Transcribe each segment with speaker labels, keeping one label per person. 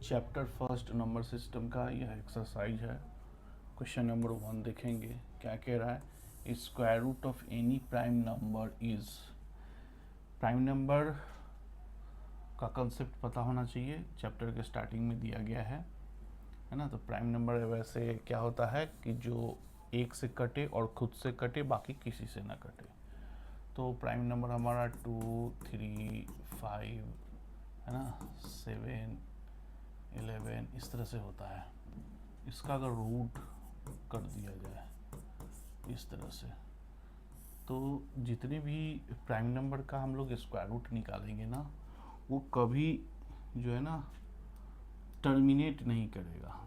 Speaker 1: Chapter first number system का यह exercise है। क्वेश्चन नंबर 1 देखेंगे क्या कह रहा है। Square root of any prime number is. Prime number का कंसेप्ट पता होना चाहिए, चैप्टर के स्टार्टिंग में दिया गया है ना। तो प्राइम नंबर वैसे क्या होता है कि जो एक से कटे और खुद से कटे, बाकी किसी से ना कटे। तो प्राइम नंबर हमारा 2, 3, 5 है ना, 7, 11 इस तरह से होता है। इसका अगर रूट कर दिया जाए इस तरह से, तो जितने भी प्राइम नंबर का हम लोग स्क्वायर रूट निकालेंगे ना, वो कभी जो है ना टर्मिनेट नहीं करेगा।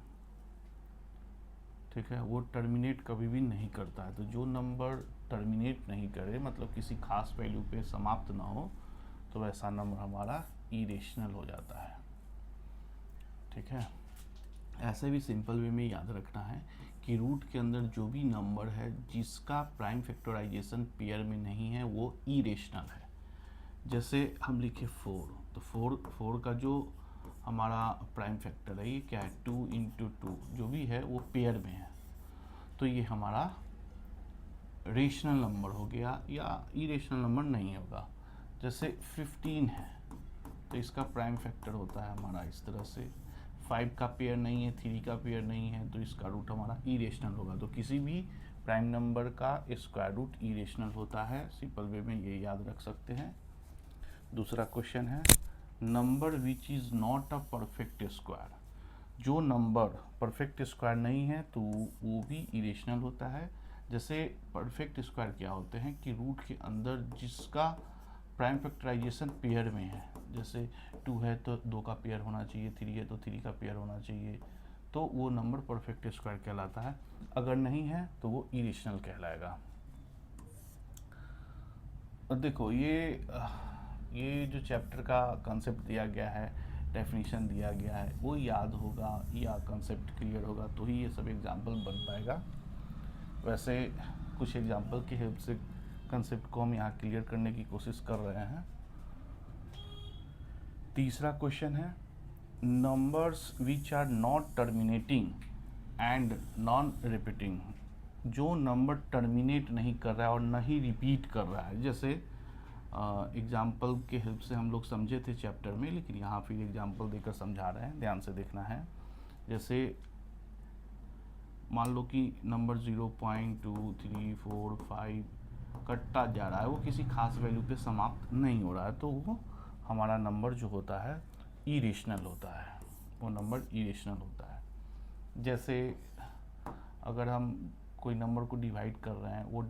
Speaker 1: ठीक है, वो टर्मिनेट कभी भी नहीं करता है। तो जो नंबर टर्मिनेट नहीं करे, मतलब किसी खास वैल्यू पे समाप्त ना हो, तो वैसा नंबर हमारा इरेशनल हो जाता है। ठीक है, ऐसे भी सिंपल वे में याद रखना है कि रूट के अंदर जो भी नंबर है जिसका प्राइम फैक्टराइजेशन पेयर में नहीं है वो इरेशनल है। जैसे हम लिखे 4, तो 4 का जो हमारा प्राइम फैक्टर है ये क्या है, 2 इंटू 2 जो भी है वो पेयर में है, तो ये हमारा रेशनल नंबर हो गया या इरेशनल नंबर नहीं होगा। जैसे 15 है, तो इसका प्राइम फैक्टर होता है हमारा इस तरह से। 5 का पेयर नहीं है, 3 का पेयर नहीं है, तो इसका रूट हमारा इरेशनल होगा। तो किसी भी प्राइम नंबर का स्क्वायर रूट इरेशनल होता है। सिंपल वे में ये याद रख सकते हैं। दूसरा क्वेश्चन है, number which is not a perfect square. जो नंबर परफेक्ट स्क्वायर नहीं है तो वो भी इरेशनल होता है। जैसे परफेक्ट स्क्वायर क्या होते हैं कि रूट के अंदर जिसका प्राइम फैक्टराइजेशन पेयर में है। जैसे 2 है तो 2 का पेयर होना चाहिए, 3 है तो 3 का पेयर होना चाहिए, तो वो नंबर परफेक्ट स्क्वायर कहलाता है। अगर नहीं है तो वो इरेशनल कहलाएगा। और देखो ये जो चैप्टर का कंसेप्ट दिया गया है, डेफिनेशन दिया गया है, वो याद होगा या कंसेप्ट क्लियर होगा तो ही ये सब एग्जाम्पल बन पाएगा। वैसे कुछ एग्जाम्पल की हेल्प से कंसेप्ट को हम यहाँ क्लियर करने की कोशिश कर रहे हैं। तीसरा क्वेश्चन है, numbers which are not terminating and non repeating. जो नंबर टर्मिनेट नहीं कर रहा है और न ही रिपीट कर रहा है। जैसे एग्जाम्पल के हेल्प से हम लोग समझे थे चैप्टर में, लेकिन यहाँ फिर एग्जाम्पल देकर समझा रहे हैं, ध्यान से देखना है। जैसे मान लो कि नंबर 0.234 कटता जा रहा है, वो किसी खास वैल्यू पे समाप्त नहीं हो रहा है, तो वो हमारा नंबर जो होता है इरेशनल होता है। वो नंबर इरेशनल होता है। जैसे अगर हम कोई नंबर को डिवाइड कर रहे हैं, वो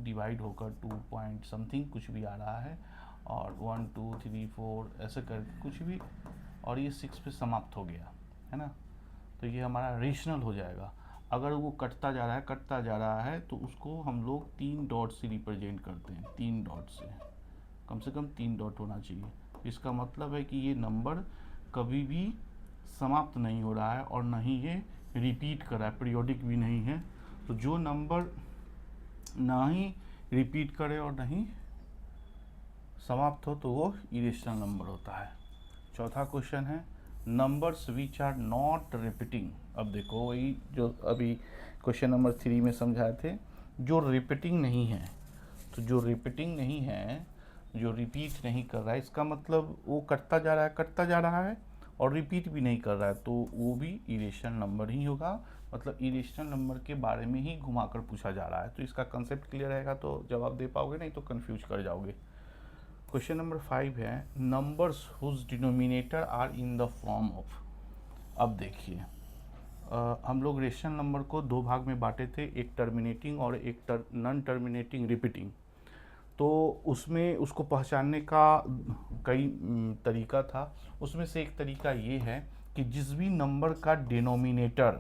Speaker 1: डिवाइड होकर 2 पॉइंट समथिंग कुछ भी आ रहा है, और 1 2 3 4 ऐसे करके कुछ भी, और ये 6 पे समाप्त हो गया है ना, तो ये हमारा रेशनल हो जाएगा। अगर वो कटता जा रहा है तो उसको हम लोग 3 डॉट से रिप्रेजेंट करते हैं। 3 डॉट से कम 3 डॉट होना चाहिए। इसका मतलब है कि ये नंबर कभी भी समाप्त नहीं हो रहा है और ना ही ये रिपीट कर रहा है, पीरियोडिक भी नहीं है। तो जो नंबर ना ही रिपीट करे और नहीं समाप्त हो तो वो इरेशनल नंबर होता है। चौथा क्वेश्चन है, numbers which are not repeating. अब देखो वही जो अभी क्वेश्चन नंबर 3 में समझाए थे, जो रिपीटिंग नहीं है। तो जो रिपीटिंग नहीं है, जो रिपीट नहीं कर रहा है, इसका मतलब वो कटता जा रहा है और रिपीट भी नहीं कर रहा है, तो वो भी इरेशनल नंबर ही होगा। मतलब इरेशनल नंबर के बारे में ही घुमाकर पूछा जा रहा है। तो इसका कंसेप्ट क्लियर रहेगा तो जवाब दे पाओगे, नहीं तो कंफ्यूज कर जाओगे। क्वेश्चन नंबर 5 है, numbers whose denominator are in the form of. अब देखिए, हम लोग रेशनल नंबर को 2 भाग में बांटे थे, एक टर्मिनेटिंग और एक नॉन टर्मिनेटिंग रिपीटिंग। तो उसमें उसको पहचानने का कई तरीका था। उसमें से एक तरीका ये है कि जिस भी नंबर का डिनोमिनेटर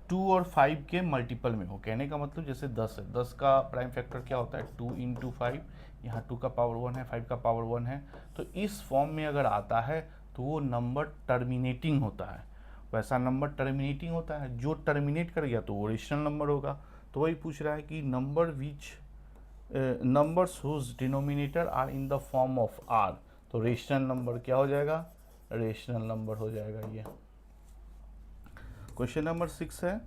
Speaker 1: 2 और 5 के मल्टीपल में हो। कहने का मतलब जैसे 10 है, 10 का प्राइम फैक्टर क्या होता है, 2 इंटू 5। यहाँ 2 का पावर 1 है, 5 का पावर 1 है, तो इस फॉर्म में अगर आता है तो वो नंबर टर्मिनेटिंग होता है। वैसा नंबर टर्मिनेटिंग होता है, जो टर्मिनेट कर गया तो वो रेशनल नंबर होगा। तो वही पूछ रहा है कि number which numbers whose denominator are in the form of are, तो रेशनल नंबर क्या हो जाएगा, रेशनल नंबर हो जाएगा ये। क्वेश्चन नंबर 6 है